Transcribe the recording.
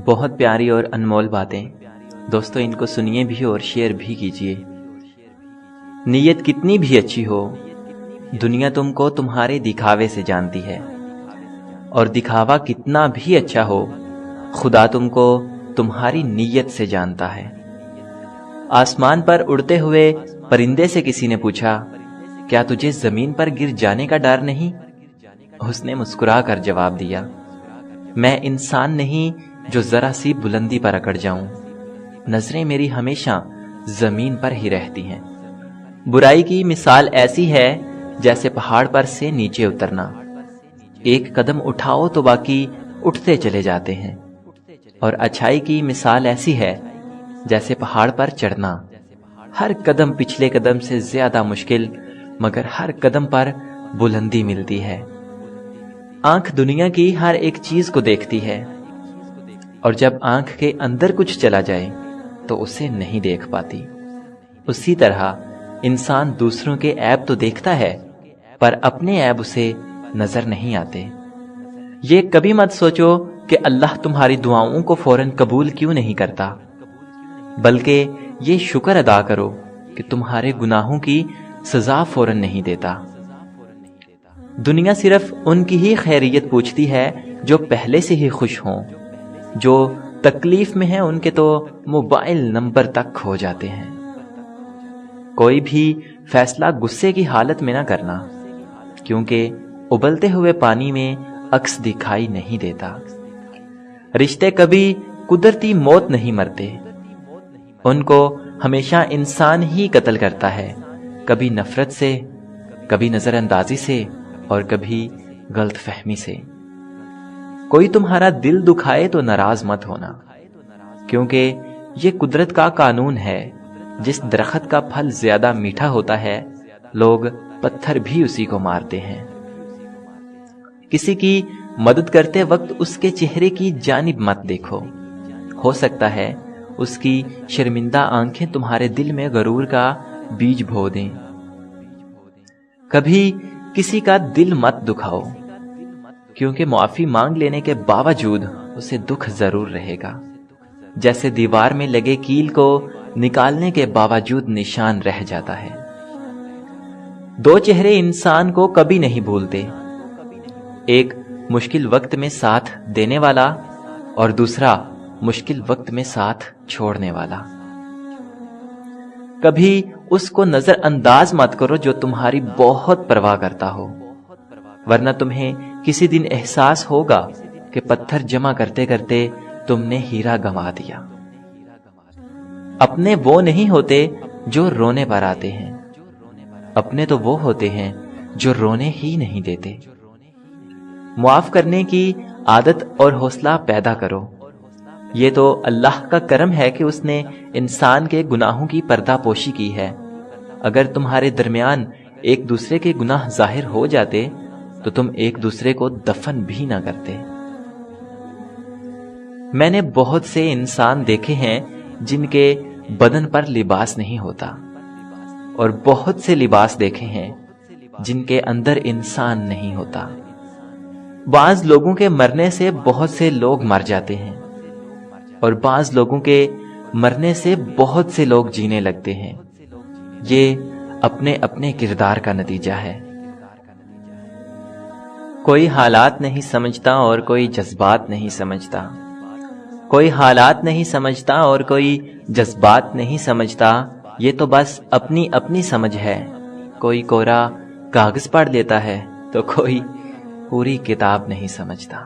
بہت پیاری اور انمول باتیں دوستو، ان کو سنیے بھی اور شیئر بھی کیجیے۔ نیت کتنی بھی اچھی ہو، دنیا تم کو تمہارے دکھاوے سے جانتی ہے، اور دکھاوا کتنا بھی اچھا ہو، خدا تم کو تمہاری نیت سے جانتا ہے۔ آسمان پر اڑتے ہوئے پرندے سے کسی نے پوچھا، کیا تجھے زمین پر گر جانے کا ڈر نہیں؟ اس نے مسکرا کر جواب دیا، میں انسان نہیں جو ذرا سی بلندی پر اکڑ جاؤں، نظریں میری ہمیشہ زمین پر ہی رہتی ہیں۔ برائی کی مثال ایسی ہے جیسے پہاڑ پر سے نیچے اترنا، ایک قدم اٹھاؤ تو باقی اٹھتے چلے جاتے ہیں، اور اچھائی کی مثال ایسی ہے جیسے پہاڑ پر چڑھنا، ہر قدم پچھلے قدم سے زیادہ مشکل، مگر ہر قدم پر بلندی ملتی ہے۔ آنکھ دنیا کی ہر ایک چیز کو دیکھتی ہے، اور جب آنکھ کے اندر کچھ چلا جائے تو اسے نہیں دیکھ پاتی۔ اسی طرح انسان دوسروں کے عیب تو دیکھتا ہے، پر اپنے عیب اسے نظر نہیں آتے۔ یہ کبھی مت سوچو کہ اللہ تمہاری دعاؤں کو فوراً قبول کیوں نہیں کرتا، بلکہ یہ شکر ادا کرو کہ تمہارے گناہوں کی سزا فوراً نہیں دیتا۔ دنیا صرف ان کی ہی خیریت پوچھتی ہے جو پہلے سے ہی خوش ہوں، جو تکلیف میں ہیں ان کے تو موبائل نمبر تک کھو جاتے ہیں۔ کوئی بھی فیصلہ غصے کی حالت میں نہ کرنا، کیونکہ ابلتے ہوئے پانی میں عکس دکھائی نہیں دیتا۔ رشتے کبھی قدرتی موت نہیں مرتے، ان کو ہمیشہ انسان ہی قتل کرتا ہے، کبھی نفرت سے، کبھی نظر اندازی سے، اور کبھی غلط فہمی سے۔ کوئی تمہارا دل دکھائے تو ناراض مت ہونا، کیونکہ یہ قدرت کا قانون ہے، جس درخت کا پھل زیادہ میٹھا ہوتا ہے لوگ پتھر بھی اسی کو مارتے ہیں۔ کسی کی مدد کرتے وقت اس کے چہرے کی جانب مت دیکھو، ہو سکتا ہے اس کی شرمندہ آنکھیں تمہارے دل میں غرور کا بیج بو دیں۔ کبھی کسی کا دل مت دکھاؤ، کیونکہ معافی مانگ لینے کے باوجود اسے دکھ ضرور رہے گا، جیسے دیوار میں لگے کیل کو نکالنے کے باوجود نشان رہ جاتا ہے۔ دو چہرے انسان کو کبھی نہیں بھولتے، ایک مشکل وقت میں ساتھ دینے والا، اور دوسرا مشکل وقت میں ساتھ چھوڑنے والا۔ کبھی اس کو نظر انداز مت کرو جو تمہاری بہت پرواہ کرتا ہو، ورنہ تمہیں کسی دن احساس ہوگا کہ پتھر جمع کرتے کرتے تم نے ہیرا گنوا دیا۔ اپنے وہ نہیں ہوتے جو رونے پر آتے ہیں، اپنے تو وہ ہوتے ہیں جو رونے ہی نہیں دیتے۔ معاف کرنے کی عادت اور حوصلہ پیدا کرو، یہ تو اللہ کا کرم ہے کہ اس نے انسان کے گناہوں کی پردہ پوشی کی ہے۔ اگر تمہارے درمیان ایک دوسرے کے گناہ ظاہر ہو جاتے تو تم ایک دوسرے کو دفن بھی نہ کرتے۔ میں نے بہت سے انسان دیکھے ہیں جن کے بدن پر لباس نہیں ہوتا، اور بہت سے لباس دیکھے ہیں جن کے اندر انسان نہیں ہوتا۔ بعض لوگوں کے مرنے سے بہت سے لوگ مر جاتے ہیں، اور بعض لوگوں کے مرنے سے بہت سے لوگ جینے لگتے ہیں۔ یہ اپنے اپنے کردار کا نتیجہ ہے۔ کوئی حالات نہیں سمجھتا اور کوئی جذبات نہیں سمجھتا، کوئی حالات نہیں سمجھتا اور کوئی جذبات نہیں سمجھتا، یہ تو بس اپنی اپنی سمجھ ہے۔ کوئی کورا کاغذ پڑھ لیتا ہے تو کوئی پوری کتاب نہیں سمجھتا۔